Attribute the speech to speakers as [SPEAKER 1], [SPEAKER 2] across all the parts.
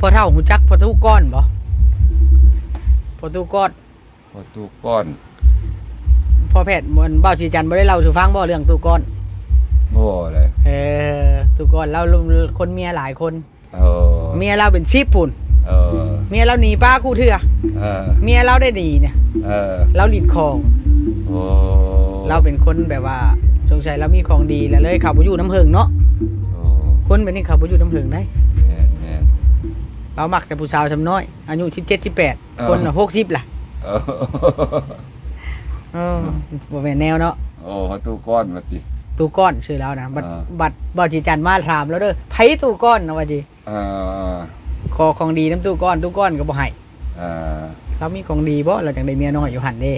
[SPEAKER 1] อเท่าหูจักพอตู้ก้อนบ่พอตู้ก้อน
[SPEAKER 2] พอตู้ก้อน
[SPEAKER 1] พอแพทย์มันเบ้าชีจันบ่ได้เล่าสู่ฟังบ่เรื่องตู้ก้อน
[SPEAKER 2] บ่เลย
[SPEAKER 1] ตู้ก้อนเราคนเมียหลายคนเมียเราเป็น10ปุ่นเมียเราหนีป้าคู่เถื่อเมียเราได้ดีเนี่ยเราหลีดของเราเป็นคนแบบว่าสงสัยเรามีของดีแล้วเลยขับไปอยู่น้ำเพิงเนาะคนแบบนี้ขับไปอยู่น้ำเพิงได้เรามักแต่ผู้สาวชำน้อยอายุ17-18คน60ล่ะบ่แม่นแนวเนาะ
[SPEAKER 2] ตู้ก้อนมาสิ
[SPEAKER 1] ตู้ก้อนชื่อแล้วนะบัดบ่จีจันมาถามแล้วเด้อไผตู้ก้อนนะว่าจีขอของดีน้ำตู้ก้อนก็บ่ให้เรามีของดีบ่เราจังได้เมียน้อยอยู่หั่นเด้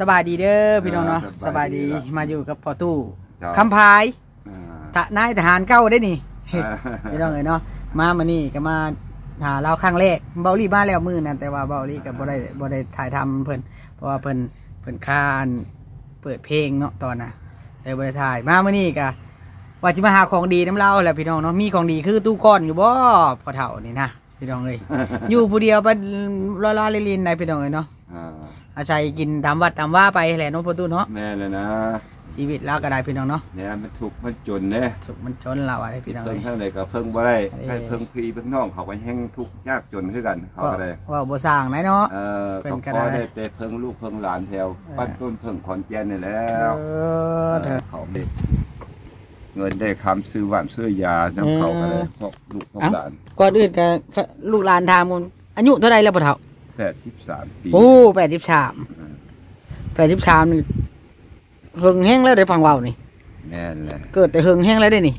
[SPEAKER 1] สบายดีเด้อพี่น้องเนาะสบายดีมาอยู่กับพ่อตู้คำพายนายทหารเก้าได้นี่พี่น้องเนาะมานี่ก็มาหาเราครั้งแรกเบาลี่มาแล้วมือนั่นแต่ว่าเบาลี่กับบ่ได้ถ่ายทำเพิ่นเพราะว่าเพิ่นคานเปิดเพลงเนาะตอนน่ะเลยบ่ได้ถ่ายมานี่ก็ว่าจะมาหาของดีน้ำเล่าแหละพี่น้องเนาะมีของดีคือตู้ก้อนอยู่บ่พอเฒ่านี่นะพี่น้องเลยอยู่ผู้เดียวไปลาลินในพี่น้องเลยเนาะอาศัยกินตามวัดตามว่าไปแหละน้องพ่อตู้เนาะ
[SPEAKER 2] แม่เลยนะ
[SPEAKER 1] ชีวิตเราก็ได้พี่น้องเนาะ
[SPEAKER 2] เนี่ยมันถูกมันจนเนี่ย
[SPEAKER 1] สุขมันจนเราอะไรพี่น้อง
[SPEAKER 2] เพิ่งเท่าไหร่ก็เพิ่งบ่ได้ให้เพิ่งพี่เพิ่งน้องเขาไปแห้งทุกยากจนขึ้นกันเขาก็ได้
[SPEAKER 1] ว่าบ่สร้างไหนเนาะ
[SPEAKER 2] เป็นก็ได้แต่เพิ่งลูกเพิ่งหลานแถวปั้นต้นเพิ่งขอนแก่นนี่แล้วเขาเด็กเงินได้คำซื้อหวานซื้อยาน้ำเขาก็ได้พวกลูกพวกหลาน
[SPEAKER 1] ก่อนอื่นก็ลูกหลานถามมันอายุเท่าไรแล้วพ่อเฒ่า
[SPEAKER 2] 83 ปี
[SPEAKER 1] โอ้83นี่เฮิงแห้งแล้วได้ฟังเว้านี่
[SPEAKER 2] แม่นแหละ
[SPEAKER 1] เกิดแต่เฮิงแห้งแล้วได้นี่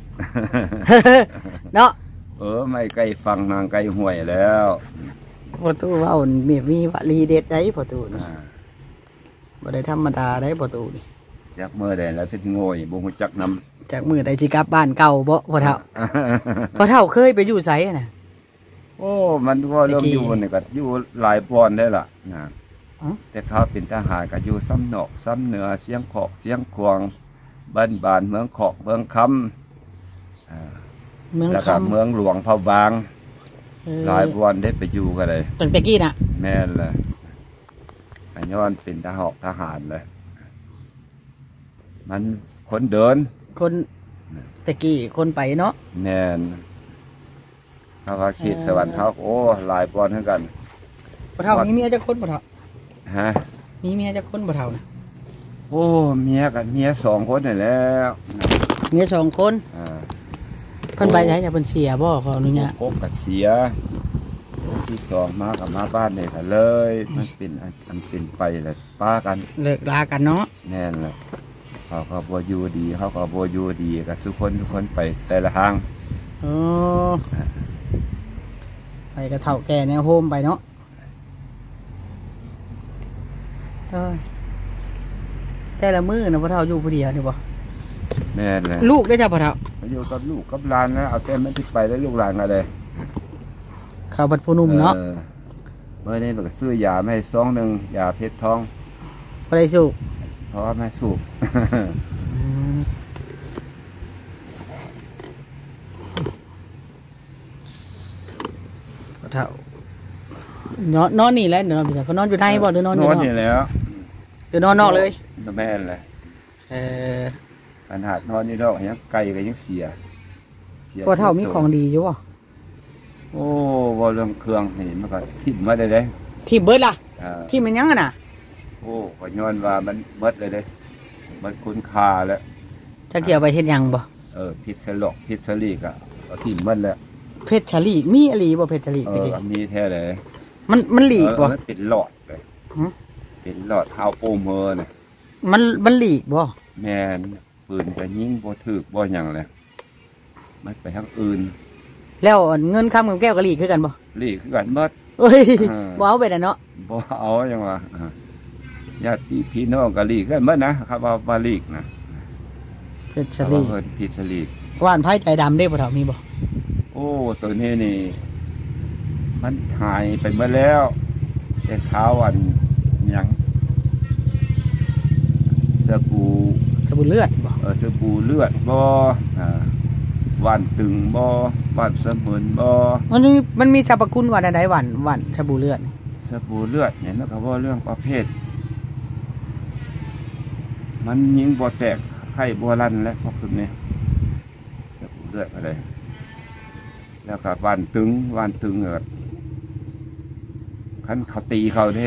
[SPEAKER 1] เนาะ
[SPEAKER 2] ไม่ไกลฟังนางไกลห่วยแล้ว
[SPEAKER 1] พ่อตู้เว้ามีวลีเด็ดได้พ่อตู้นี่บ่ได้ธรรมดาได้พ่อตู้นี่
[SPEAKER 2] จักมื้อใดแล้วสิโง่บ่ฮู้จักนำ
[SPEAKER 1] จากมื้อใดสิกลับบ้านเก่าบ่พ่อเฒ่าพ่อเฒ่าเคยไปอยู่ไสน่ะ
[SPEAKER 2] โอ้มันก็เริ่มอยู่นี่ก็อยู่หลายปอนได้ล่ะนะแต่เขาเป็นทหารก็อยู่ซ้ำนอกซ้ำเหนือเสียงขอกเสียงควงบ้านเมืองขอกเมืองคำแล้วก็เมืองหลวงพะบางหลายปอนได้ไปอยู่กันเลย
[SPEAKER 1] ตั้งแต่กี้น่ะ
[SPEAKER 2] แม่นเลยย้อนเป็นทหารเลยมันคนเดิน
[SPEAKER 1] คนตะกี้คนไปเนาะ
[SPEAKER 2] แม่นเขาว่าขีดสวรรค์เขาโอ้หลายปอนเท่ากัน
[SPEAKER 1] พ่อเฒ่ามีเมียจักคนพ่อเฒ่ามีเมียจักคนพ่อเฒ่าน่ะ
[SPEAKER 2] โอ้เมีย2 คนนี่แล้ว
[SPEAKER 1] เมีย2 คนเพิ่นไปไหนจะเพิ่นเสียบ่ขออนุญาต
[SPEAKER 2] กก็เสียที่2มากับมาบ้านนี่ก็เลยมันเป็นไปเลยป้ากัน
[SPEAKER 1] เลิกลากันเนาะ
[SPEAKER 2] แน่นเลยเขาก็บ่อยู่ดีเขาก็บ่อยู่ดีกับทุกคนไปแต่ละทาง
[SPEAKER 1] ไปกระเฒ่าแก่แนวโฮมไปเนาะแต่ละมื้อนะพ่อเฒ่าอยู่ผู้เดียวนี่บ่
[SPEAKER 2] แม่นเลย
[SPEAKER 1] ลูกได้จ้ะพ่อเฒ่า
[SPEAKER 2] อยู่กับลูกกับหลานนะเอาแต่มันสิไปแล้วลูกหลานอะไร
[SPEAKER 1] ข้าวบัดผู้หนุ่มเนาะ
[SPEAKER 2] เมื่อนี้มันก็ซื้อยาไม่ซองนึงยาเพชรทอง
[SPEAKER 1] บ่ได้สูบ
[SPEAKER 2] เพราะว่าไม่สูบ
[SPEAKER 1] พ่อเฒ่านอนนี่แหละเดี๋ยวนอนพี่เขานอนอยู่ในบ่หรือนอนอยู่นอก
[SPEAKER 2] นอนนี่แล้ว
[SPEAKER 1] หรือนอนนอกเลย
[SPEAKER 2] แม่นเลยขนาดนอนนี่ดอกยังไก่ก็ยังเสีย
[SPEAKER 1] พ่อเฒ่ามีของดีอยู่บ่
[SPEAKER 2] โอ้บ่เรื่องเครื่องนี่มันก็ทิ่มมาได้เลย
[SPEAKER 1] ทิ่มเบิดล่ะทิ่มมันยังน่ะ
[SPEAKER 2] โอ้ก็ย้อนว่ามันเบิดเลยมันคุณค่าแล้ว
[SPEAKER 1] จะเกี่ยวไปเฮ็ดยังบ่
[SPEAKER 2] พิษสลีก็เอาทิ่มมันแล้ว
[SPEAKER 1] เพชรฉลีมีอลีบ่เพชรฉลีตะกี้
[SPEAKER 2] มีแท้เลย
[SPEAKER 1] มันหลีกบ่
[SPEAKER 2] เป็นหลอดเลยเป็นหลอดเท้าโปเมอร์เนี่ย
[SPEAKER 1] มันหลีกบ่
[SPEAKER 2] แม่นปืนจะยิงบ่ถึกบ่หยังเลยมันไปทางอื่น
[SPEAKER 1] แล้วเงินคำกับแก้วก็หลีกคือกันบ่
[SPEAKER 2] หลีกคือกันเบิด
[SPEAKER 1] เอ้ยบ่เอาไปน่ะเนาะ
[SPEAKER 2] บ่เอาจังว่าญาติพี่น้องก็หลีกกันเบิดนะครับว่าหลีกนะ
[SPEAKER 1] เพชรฉลี
[SPEAKER 2] เพชรฉลี
[SPEAKER 1] ว่านไผใจดำได้บ่เฒ่ามีบ่
[SPEAKER 2] โอ้ตัวนี้นี่มันหายไปเมื่อแล้ว แต่เท้าอันยังสบู่
[SPEAKER 1] เลือดบ่
[SPEAKER 2] สบู่เลือดบ่ว่านตึงบ่ว่านเสมือนบ่
[SPEAKER 1] มันมีสรรพคุณว่าใดๆว่านสบู่เลือด
[SPEAKER 2] เนี่ยแล้วก็ว่าเรื่องประเภทมันยิงบ่แตกไข้บ่ลั่นและพวกนี้สบู่เลือดอะไรแล้วก็ว่านตึงขั้นเขาตีเขาได้ใ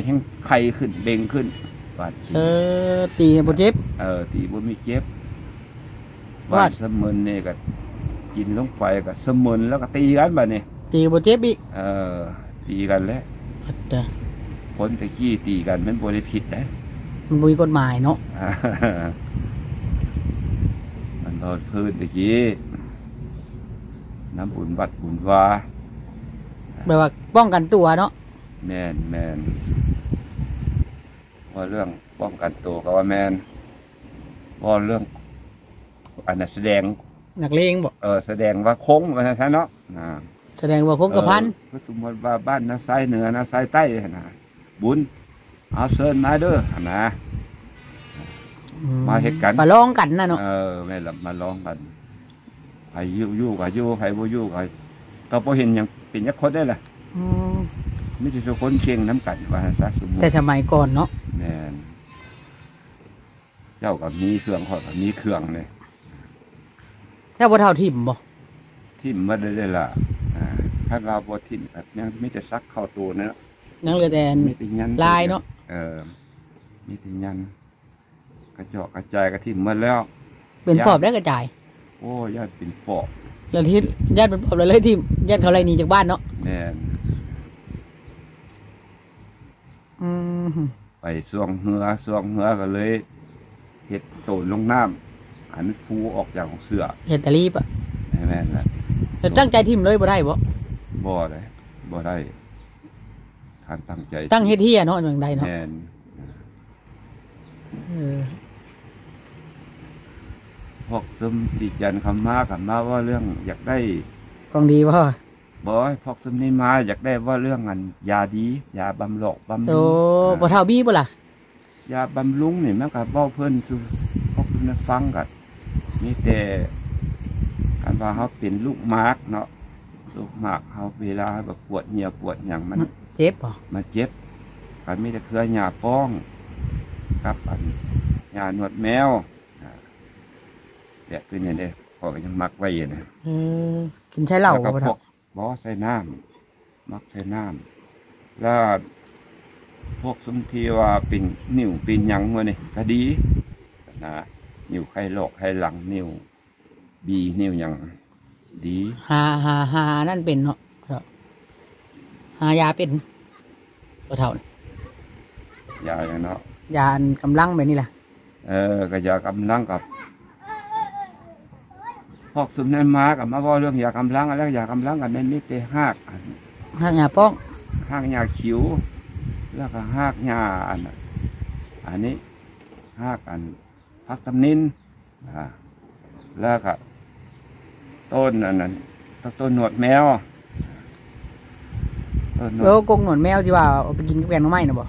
[SPEAKER 2] ห้ไข้ขึ้นเบ่งขึ้นว่าน
[SPEAKER 1] ตีบ่เจ็บ
[SPEAKER 2] ตีบ่มีเจ็บว่านเสมือนนี่ก็กินลงไปก็เสมือนแล้วก็ตีกันบัดนี้
[SPEAKER 1] ตีบ่เจ็บอีก
[SPEAKER 2] ตีกันแล้วคนตะกี้ตีกันมันบ่ได้ผิดนะ
[SPEAKER 1] มันมีกฎหมายเนาะ
[SPEAKER 2] มันโดนพื้นตะกี้น้ำบุญวัดบุญวา
[SPEAKER 1] แบบว่าป้องกันตัวเนาะ
[SPEAKER 2] แมนว่าเรื่องป้องกันตัวก็ว่าแมนว่าเรื่องอันนั้นแสดง
[SPEAKER 1] นักเลงบอก
[SPEAKER 2] แสดงว่าโค้งว่าใช่เนาะ
[SPEAKER 1] แสดงว่าโค้งกระพัน
[SPEAKER 2] ก็สมมติว่าบ้านนาไซเหนือนาไซใต้นะบุญเอาเชิญมาเด้อนะมาเหตุการณ์
[SPEAKER 1] มาลองกันนะเนาะ
[SPEAKER 2] ไม่หลับมาลองกันใครยู่กับยู่ใครบ่ยู่กับต่อพอเห็นอย่างเป็นยักษ์คนได้แหละไม่ใช่ทุกคนเก่งน้ำกันว่าซะสมมติ
[SPEAKER 1] แต่สมัยก่อนเนาะ
[SPEAKER 2] แม่นเจ้ากับมีเครื่องขอกับมีเครื่องเลย
[SPEAKER 1] เจ้าบ่เท่าทิ่มบ่
[SPEAKER 2] ทิ่มมาได้ล่ะถ้าเราบ่ทิ่มแบบนี้ไม่จะซักเข้าตัวเนาะ
[SPEAKER 1] นั่งเรือแต่ลายเนาะ
[SPEAKER 2] มีแต่ยันกระเจาะกระจายกระทิ่มมาแล้ว
[SPEAKER 1] เป็นปอบได้กระจาย
[SPEAKER 2] โอ้ญาติเป็นปอบ
[SPEAKER 1] แล้วที่ญาติเป็นปอบเลยทิ่มญาติเขาไล่หนีจากบ้านเนาะ
[SPEAKER 2] แม่นไปส่วงเหือก็เลยเห็ดโตนลงน้ำอันฟูออกจากเสือ
[SPEAKER 1] เห็ดตะลีบอ่ะ
[SPEAKER 2] แม่นแหละ
[SPEAKER 1] แต่ตั้งใจทิ่มเลยบ่ได้
[SPEAKER 2] บ่ได้ทานตั้งใจ
[SPEAKER 1] ตั้งเฮ็ดเฮียเนาะอย่างใดเนาะ
[SPEAKER 2] แม่นพวกซึมติจันคำมาว่าเรื่องอยากได้
[SPEAKER 1] กองดีบ่
[SPEAKER 2] พวกซึมนี่มาอยากได้ว่าเรื่องอันยาดียาบำโรคบำรุง
[SPEAKER 1] บ่เท่าบี้บ่ล่ะ
[SPEAKER 2] ยาบำรุงนี่มันก็เว้าเพิ่นสู่พวกเพิ่นฟังกันมีแต่การว่าเขาเป็นลูกหมากเนาะลูกหมากเขาเวลาแบบปวดเหี่ยวปวดอย่างมัน
[SPEAKER 1] เจ็บป่ะ
[SPEAKER 2] มันเจ็บกันมีแต่เครือหญ้าป้องครับอันหญ้าหนวดแมวแบบคือเนี่ยเด้พอก็ยังมักไว้อยู่นะ
[SPEAKER 1] กินใช้เหล้า
[SPEAKER 2] ก็พวกบ่ใส่น้ำมักใส่น้ำแล้วพวกสมทีว่าเป็นนิ่วเป็นยังวะนี่ก็ดีนะนิ่วไข้โรคไข้หลังนิ่วบีนิ่วยังดี
[SPEAKER 1] หานั่นเป็นเนาะหายาเป็นตัวเท่าย
[SPEAKER 2] าอย่างเนาะ
[SPEAKER 1] ยากำลังแบบนี้แหละ
[SPEAKER 2] ก็ยากำลังกับพวกสมนันมากับมาว่าเรื่องยากำลังแล้วยากำลังกันไม่แต่หาก
[SPEAKER 1] ยาป้อง
[SPEAKER 2] หากยาขิวแล้วก็หากยาอันนี้หากอันพักตำนินแล้วก็ต้นอันนั้นต้นหนวดแมว
[SPEAKER 1] แล้วกงหนวดแมวที่ว่าเอาไปกินกับแกงน้ำไม้นะบ่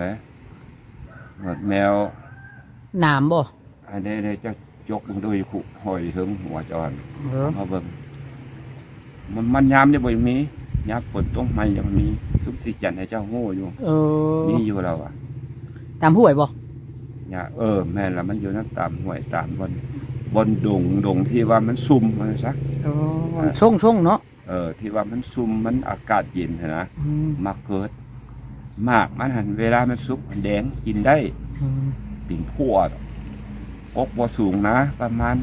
[SPEAKER 2] เลยหนวดแมว
[SPEAKER 1] หนามบ่
[SPEAKER 2] อันนี้จะยกมึงด้วยขุหอยถึงหัวจอนมาเบิ่งมันยามจะบ่มียามฝนตกใหม่ยังมีทุกสิจันให้เจ้าโง่อยู่มีอยู่เราอ่ะ
[SPEAKER 1] ตามห้วยบ่
[SPEAKER 2] อย่าแม่ละมันอยู่นั่นตามห้วยตามบนดงที่ว่ามันซุ่มมันซัก
[SPEAKER 1] ช่งเนาะ
[SPEAKER 2] ที่ว่ามันซุ่มมันอากาศเย็นนะมาเกิดมากมันหันเวลามันสุกมันแดงกินได้ปิ่นพั่วอกบ่สูงนะประมาณ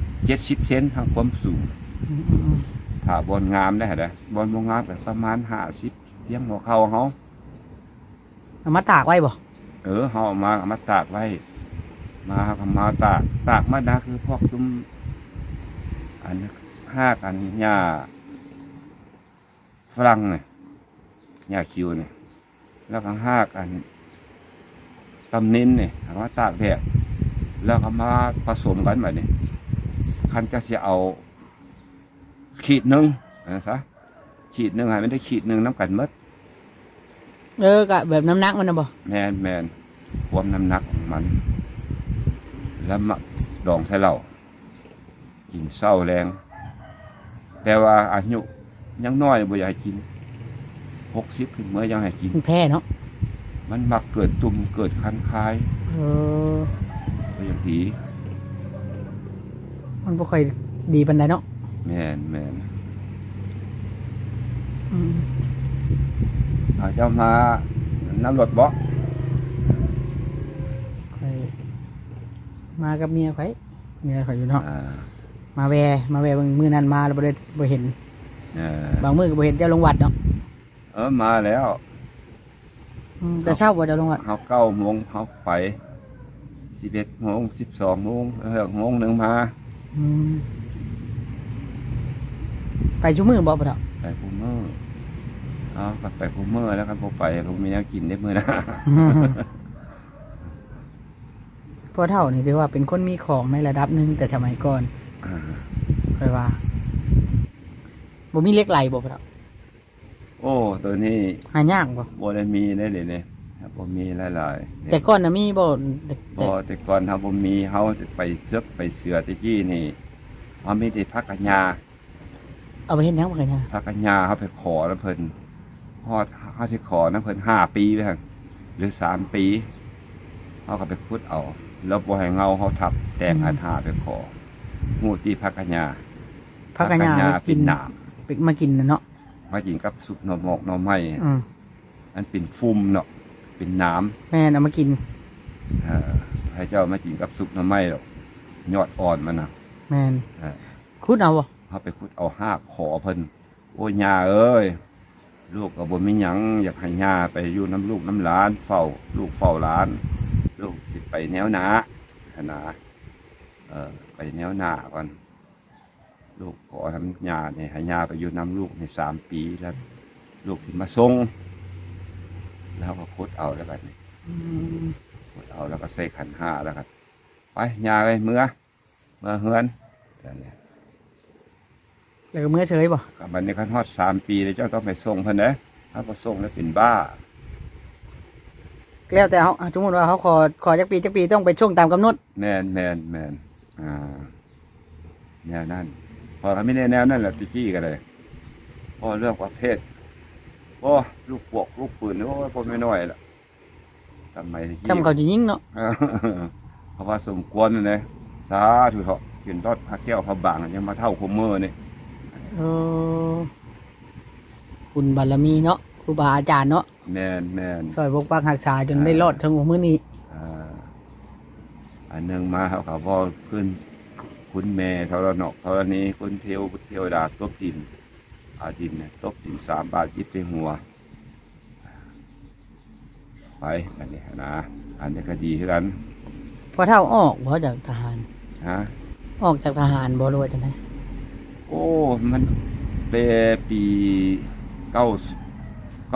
[SPEAKER 2] 70 เซนทางความสูงถ้าบนงามได้ไหมบนงามแบบประมาณ50เพียงหัวเข่าเขา
[SPEAKER 1] เอามาตากไว้บ่
[SPEAKER 2] เขามาตากไว้มาตากมานะคือพวกซุ้มอัน5 อันหญ้าฝรั่งเนี่ยหญ้าคิวเนี่ยแล้วก็5 อันตำนินเนี่ยมาตากแดดแล้วก็มาผสมกันแบบนี้คันจะเอาขีด 1นะซะขีด 1ให้ไม่ได้ขีด 1น้ำกันมัด
[SPEAKER 1] กะแบบน้ำหนักมันนะบ่
[SPEAKER 2] แมนความน้ำหนักของมันแล้วมาดองใส่เหล้ากินเศร้าแรงแต่ว่าอายุยังน้อยบ่อยากให้กิน60ขึ้นเมื่อยังให้กิน
[SPEAKER 1] แพ้เนาะ
[SPEAKER 2] มันมักเกิดตุ่มเกิดคันคายก็อย่างดี
[SPEAKER 1] มันบ่ค่อยดีปานใดเนาะ
[SPEAKER 2] แม่นเจ้ามาน้ำรถบ่
[SPEAKER 1] มากับเมียข่อยอยู่เนาะมาแวเบิ่งมื้อนั้นมาแล้วบ่เห็นบางมื้อก็บ่เห็นเจ้าลงวัดเนาะ
[SPEAKER 2] มาแล้ว
[SPEAKER 1] แต่เช้าบ่เจ้าลงวัด
[SPEAKER 2] เฮา9 โมงเฮาไป11 โมง12 โมงโมงนึงมา
[SPEAKER 1] ไปชั่วมื้อบ่เฒ่า
[SPEAKER 2] ไปคุมื้อก็ไปคุมื้อแล้วกันบ่ไปก็มีแนวกินได้มื้อนะ
[SPEAKER 1] พ่อเฒ่านี่ถือว่าเป็นคนมีของในระดับนึงแต่สมัยก่อนค่อยว่าบ่มีเหล็กไหลบ่เฒ่า
[SPEAKER 2] โอ้ตัวนี้
[SPEAKER 1] หายาก
[SPEAKER 2] บ่ได้มีได้เลยเนี่ยบ่มีหลาย
[SPEAKER 1] ๆแต่ก่อนน่ะมีบ่
[SPEAKER 2] แต่ก่อนเฮาบ่มีเฮาไปเสือกไปเสือตะกี้นี่เฮามีแต่ผักกะหญ้า
[SPEAKER 1] เอาไปเฮ็ดหยังผักกะหญ้า
[SPEAKER 2] ผักกะหญ้าเฮาไปขอแล้วเพิ่นฮอดเฮาสิขอนะเพิ่น5 ปีไปหั่นหรือ3 ปีเฮาก็ไปขุดเอาแล้วบ่ให้เงาเฮาทับแต่งอันหาไปของูตีผักกะหญ้าเป็นหนาม
[SPEAKER 1] มากินเนาะ
[SPEAKER 2] มากินกับซุปหน่อหมกหน่อไม้อันเป็นฟุ่มเนาะเป็นน้
[SPEAKER 1] ำแม่เอามากิน
[SPEAKER 2] ให้เจ้ามากินกับซุปหน่อไม้หรอกยอดอ่อนมันนะ
[SPEAKER 1] แม่ขุดเอาบ่
[SPEAKER 2] เขาไปขุดเอา5 ขอเพิ่นโอ้ยย่าเอ้ยลูกก็บ่มีหยังอยากให้ย่าไปอยู่น้ำลูกน้ำหลานเฝ้าลูกเฝ้าหลานลูกสิไปแนวหนาไปแนวหนาก่อนลูกขอทำยาเนี่ยให้ยาไปอยู่น้ำลูกใน3 ปีแล้วลูกถึงมาส่งแล้วก็ขุดเอาแล้วกันขุดเอาแล้วก็ใส่ขัน5แล้วกันไปยาเลยเมื่อเฮือน
[SPEAKER 1] แล้วก็เมื่อเฉยบ่
[SPEAKER 2] กับบันนี้ขั้นฮอด3 ปีแล้วเจ้าต้องไปส่งเพิ่นนะถ้าพอส่งแล้วเป็นบ้า
[SPEAKER 1] แล้วแต่เขาสมมติว่าเขาขอจักปีต้องไปช่วงตามกำหนด
[SPEAKER 2] แมนแนวนั่นพอเขาไม่ได้แนวนั่นแหละพี่กี้กันเลยพอเรื่องประเภทโอ้ลูกปกลูกปืนโอ้พอไม่น้อยละทำไม
[SPEAKER 1] จำเขาจะยิ่งเนาะ
[SPEAKER 2] เพราะว่าสมควรเลยสาธุเถาะกินรอดพระแก้วพระบางยังมาเท่าคมเมอร์นี่
[SPEAKER 1] คุณบารมีเนาะครูบาอาจารย์เนาะ
[SPEAKER 2] แมน
[SPEAKER 1] ซอยปกปักรักษาจนได้รอดทั้งมื้อนี้
[SPEAKER 2] อันหนึ่งมาเขาพอขึ้นคุณแม่เท่าเนาะเท่านี้คุณเที่ยวดาตบดินดินเนี่ยตบดิน3 บาทยิบในหัวไปอันนี้นะอันนี้ก็ดีขึ้น
[SPEAKER 1] พอเท่าออกเพราะจากทหารออกจากทหารบ่รู้ว่าจะไหน
[SPEAKER 2] โอ้มันเป็นปี90อ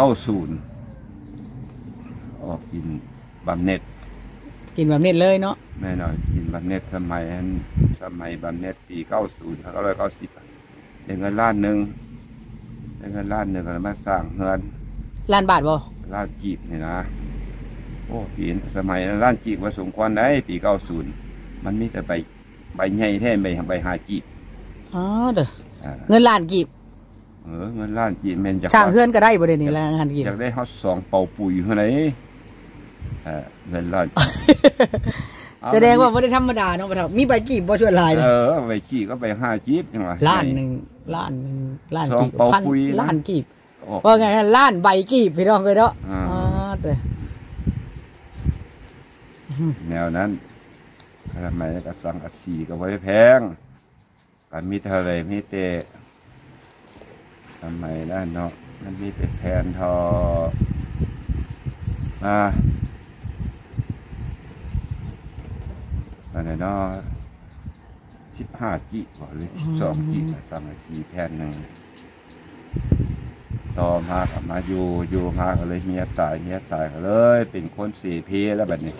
[SPEAKER 2] อกกินบำเหน็จ
[SPEAKER 1] เลยเนาะ
[SPEAKER 2] แม่หน่อยกินบำเหน็จสมัยบำเหน็จปี90 1990ได้เงิน1 ล้านได้เงิน1 ล้านก็มาสร้างเฮือน
[SPEAKER 1] 1 ล้านบาทบ่
[SPEAKER 2] 1 ล้านกีบนี่นะโอ้ปีสมัย1 ล้านกีบว่าสมควรได้ปี90มันมีแต่ใบใหญ่แท้ใบ5 กีบ
[SPEAKER 1] เด้อเงิน1 ล้านกีบ
[SPEAKER 2] เงิน1 ล้านกีบแม่น
[SPEAKER 1] จากช่างเฮือนก็ได้บ่ได้นี่1 ล้านกีบ
[SPEAKER 2] อยากได้ฮอด2 เป่าปุ๋ยเท่าไหร่เงิน1 ล้าน
[SPEAKER 1] แสดงว่าไม่ได้ธรรมดาเนาะมีใบกีบบ่ช่วยลาย
[SPEAKER 2] ใบกีบก็ใบ5 กีบจังหวะ
[SPEAKER 1] 1 ล้านกีบ1,000 ล้านกีบว่าไง1 ล้านใบกีบพี่น้องเลยเนาะ
[SPEAKER 2] แนวนั้นทำไมก็สั่งสีก็ไว้แพงกันมีเท่าไรมีเตะทำไมด้านเนาะมันมีแต่แผ่นทออะไรเนาะ15 กิหรือ12 กิสั่งสีแผ่นหนึ่งต่อมากับมาอยู่มาก็เลยเมียตายก็เลยเป็นคน4 เพแล้วแบบนี้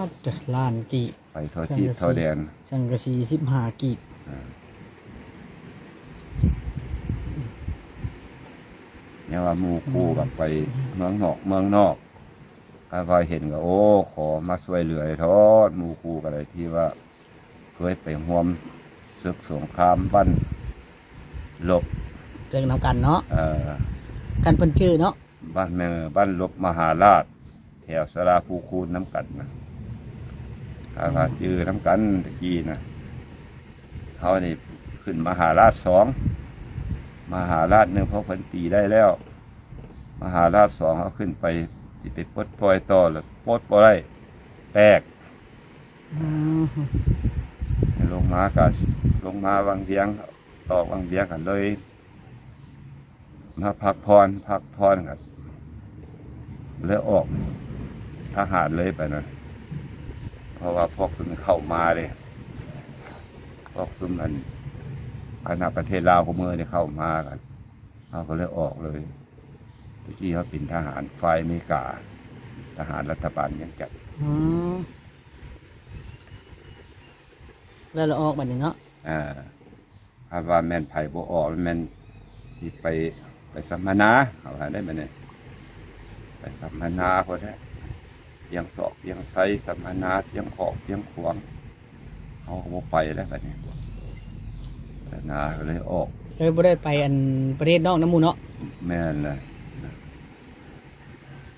[SPEAKER 1] 1 ล้านกีบ
[SPEAKER 2] ไปทอดที่ทอแดน
[SPEAKER 1] สังกะสี15 กีบ
[SPEAKER 2] แน เนี่ยว่าหมู่คู่กับไปเมืองนอกก็พอเห็นก็โอ้ขอมาช่วยเหลือทอดหมู่คู่กันเลยที่ว่าเคยไปร่วมศึกสงครามบ้านลบ
[SPEAKER 1] เจอน้ำกันเนาะกันเป็นชื่อเนาะ
[SPEAKER 2] บ้านลบมหาราชแถวสราภูคูนน้ำกันนะถ้าจื้อน้ำกันตะกี้นะเขานี่ขึ้นมหาราช2มหาราช1เพราะเพิ่นตีได้แล้วมหาราช2เขาขึ้นไปสิไปปลดปล่อยต่อแล้วปลดปล่อยแตกลงมาวังเวียงต่อวังเวียงกันเลยมาพักพรกันเลยออกทหารเลยไปนะเพราะว่าพวกซุมเข้ามาเลยพวกซุมอันคณะประเทศลาวของเมืองเนี่ยเข้ามากันเขาก็เลยออกเลยที่เขาเป็นทหารฝ่ายอเมริกาทหารรัฐบาลยังจัด
[SPEAKER 1] แล้วเราออกแบบนี้เนาะ
[SPEAKER 2] คาดว่าแมนไผ่บ่ออกแมนที่ไปสัมมนาเขาหาได้ไหมเนี่ยไปสัมมนาพอได้เสียงศอกเสียงไซสัมมนาเสียงขอกเสียงขวงเขาก็ไปแล้วแบบนี้นาก็เลยออก
[SPEAKER 1] บ่ได้ไปอันประเทศนอกน้ำมูเนาะ
[SPEAKER 2] แม่นเลย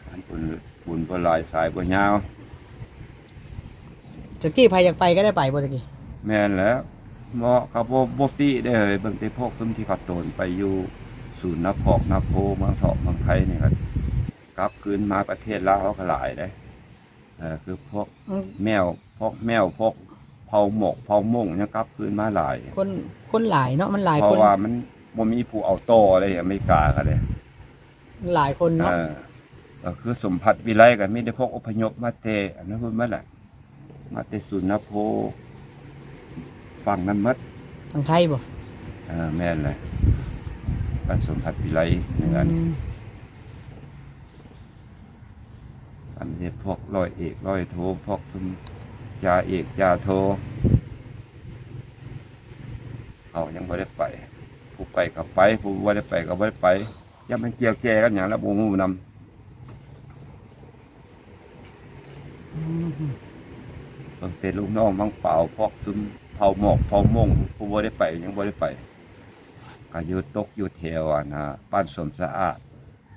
[SPEAKER 2] อันบุญบ่ลายสายบ่ยาว
[SPEAKER 1] จักกี้ไผอยากไปก็ได้ไปบ่จักกี้
[SPEAKER 2] แม่นแล้วเหมาะกับบ่ติได้เลยเบิ่งแต่พวกซุมที่เขาโตนไปอยู่ศูนย์นับพอกนับโพเมืองเถาะเมืองไทยนี่ครับกลับคืนมาประเทศลาวเขาก็หลายได้คือพวกแมวพวกเผาหมกเผาม่งเนี่ยกลับคืนมาหลาย
[SPEAKER 1] คนหลายเนาะมันหลายคน
[SPEAKER 2] เพราะว่ามันบ่มีผู้เอาโตอะไรอเมริกากันเลย
[SPEAKER 1] หลายคนเนาะ
[SPEAKER 2] ก็คือสมผัสวิไลกันมีได้พวกอพยพมาเตอันนั้นพูดมาแหละมาเตศูนย์นับโพฟังนั้นมัด
[SPEAKER 1] ทางไทยบ่
[SPEAKER 2] แม่นเลยการสมผัสวิไลเหมือนกันอันนี้พวกร้อยเอกร้อยโทพวกทุนจ่าเอกจ่าโทเขายังไม่ได้ไปผู้ไปกับไปผู้ไม่ได้ไปก็ไม่ได้ไปยังมันเกี่ยวแก่กันอย่างละบูมูนำตั้งแต่ลูกน้องมังเปล่าพอกซุมเผาหมอกเผาม่งผู้ไม่ได้ไปยังไม่ได้ไปก็อยู่ตกอยู่แถวนะบ้านสมสะอาด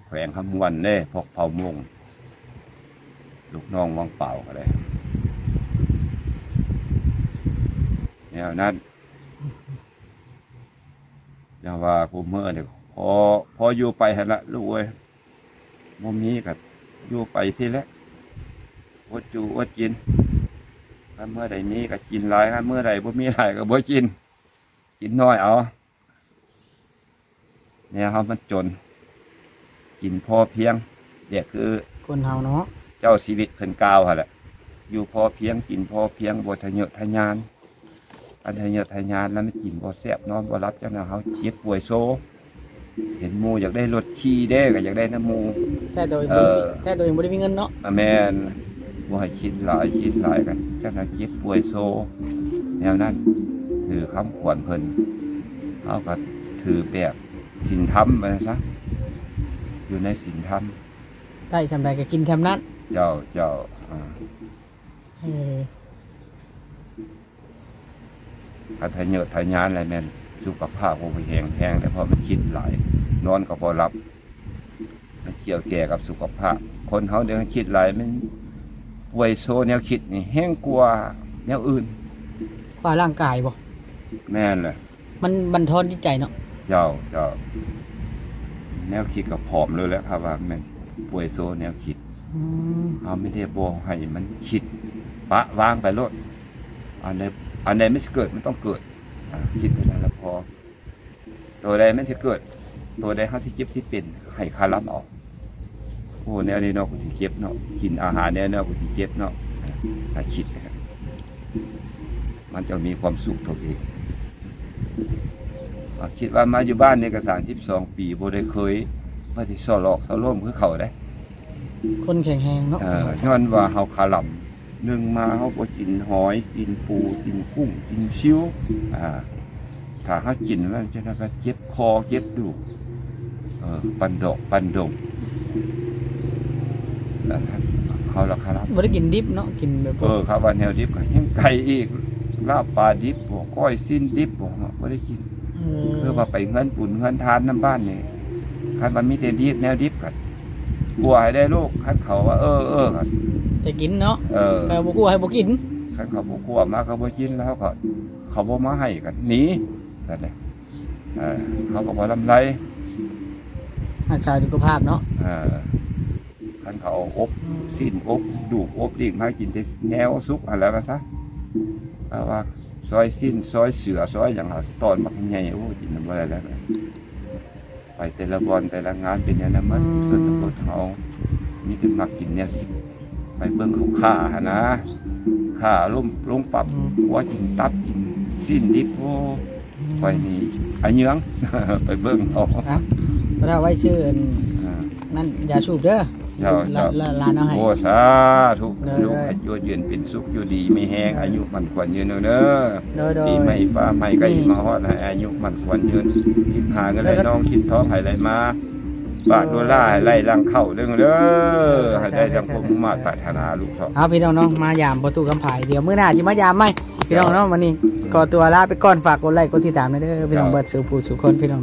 [SPEAKER 2] แขวงคำวันเน่พอกเผาม่งลูกน้องมังเปล่าก็ได้แนวนั้นอย่างว่ากูเมื่อเนี่ยพออยู่ไปหันละลูกเอ้ยโมมีกับอยู่ไปทีละวัดจูวัดกินถ้าเมื่อใดมีก็กินหลายถ้าเมื่อใดบ่มีหลายก็บ่กินน้อยเอาเนี่ยเขามันจนกินพอเพียงเด็กคือ
[SPEAKER 1] คนเฮาเนาะ
[SPEAKER 2] เจ้าชีวิตเพิ่นกาวหั่นแหละอยู่พอเพียงกินพอเพียงบ่ทะเยอทะยานอันทะเยอทะยานแล้วไม่กินบ่แซ่บนอนบ่รับจังนั้นเขาเจ็บป่วยโซเห็นหมูอยากได้รถขี่เด้ก็อยากได้น้ำหมู
[SPEAKER 1] แต่โดยบ่ได้มีเงินเนาะ
[SPEAKER 2] แม่นบ่ให้คิดหลายกันจังนั้นเจ็บป่วยโซแนวนั้นถือคำขวัญเพิ่นเขาก็ถือแบบศีลธรรมไปซะอยู่ในศีลธรรม
[SPEAKER 1] ได้ทำใดก็กินทำนั้น
[SPEAKER 2] เจ้าถ้าทะเยอทะยานอะไรแม่นสุขภาพโอ้ยแห้งแต่พอมันคิดหลายนอนก็พอรับมันเกี่ยวแก่กับสุขภาพคนเขาเดี๋ยวคิดหลายมันป่วยโซแนวคิดนี่แห้งกลัวแนวอื่น
[SPEAKER 1] กว่าร่างกายบ่
[SPEAKER 2] แม่นเลย
[SPEAKER 1] มันบั่นทอนจิตใจเนาะ
[SPEAKER 2] เจ้าแนวคิดกับผอมเลยแล้วครับว่าแม่นป่วยโซแนวคิดเขาไม่ได้บอกให้มันคิดปะวางไปโลดอันใดไม่เกิดมันต้องเกิดคิดไปแล้วพอตัวใดไม่จะเกิดตัวใดเขาที่เจ็บที่เป็นให้คารับออกโอ้แนวนี้เนาะกูที่เจ็บเนาะกินอาหารแนวเนาะกูที่เจ็บเนาะถ้าคิดมันจะมีความสุขตัวเองคิดว่ามาอยู่บ้านในกระสาน12 ปีโบได้เคยมาที่ซ้อหลอกซ้อร่วมคือเขาได้
[SPEAKER 1] คนแข็งแรงเนาะ
[SPEAKER 2] ย้อนว่าเขาคาลัมหนึ่งมาเขาบ่กินหอยกินปูกินกุ้งกินชิวถ้าเขากินมันจะเจ็บคอเจ็บดู ปันดอกปันดงแล้วเขาราคา
[SPEAKER 1] บ่ได้กินดิบเนาะกินแบบ
[SPEAKER 2] ครับว่าแนวดิบก็ยังไก่อีกลาบปลาดิบบ่ก้อยสิ้นดิบบ่บ่ได้กินคือว่าไปเงินปุ่นเงินทานน้ำบ้านนี่คันมันมีแต่ดิบแนวดิบกันกลัวให้ได้ลูกคันเขาว่ากัน
[SPEAKER 1] แต่กินเนาะแต่บ่กลัวให้บ่กิน
[SPEAKER 2] คันเขาบ่กลัวมาเขาบ่กินแล้วก็เขาบ่มาให้กันหนีนั่นแหละเขาก็บ่ลำไร
[SPEAKER 1] ชาวสุขภาพเนาะ
[SPEAKER 2] คันเขาอบสิ้นอบดูอบดิ่งมากินแต่แนวซุกอะไรมาซะว่าซอยสิ้นซอยเสือซอยอย่างตอนมักใหญ่โอ้กินอะไรแล้วไปแต่ละบอลแต่ละงานเป็นอย่างนั้นมันส่วนตัวเขามีแต่มักกินเนี่ยไปเบิ้งเขาฆ่านะฆ่าลงปรับว่ากินตับกินสิ้นดิบโอ้ไปนี่ไอ้เยื้องไปเบิ้งเอา
[SPEAKER 1] เราไว้ชื่อนั่นอย่าสูบเด้อลานเอาให้
[SPEAKER 2] โอ้สาธุลูกอายุยืนเป็นสุขอยู่ดีไม่แห้งอายุมันควรยืนเด้อปีไม่ฟ้าไม่ไกลมาฮอดอายุมันควรยืนคิดหาเงินไรน้องคิดท้องให้ไรมาบาท$ไล่ลังเข้าเด้อให้ได้ดังผมมาปรารถนาลูกทอง
[SPEAKER 1] พี่น้องมายามประตูคำผายเดี๋ยวมื้อหน้าจะมายามไหมพี่น้องวันนี้ก่อตัวลาไปก่อนฝากกดไลค์กดติดตามเด้อพี่น้องเบิดสู่ผู้สู่คนพี่น้อง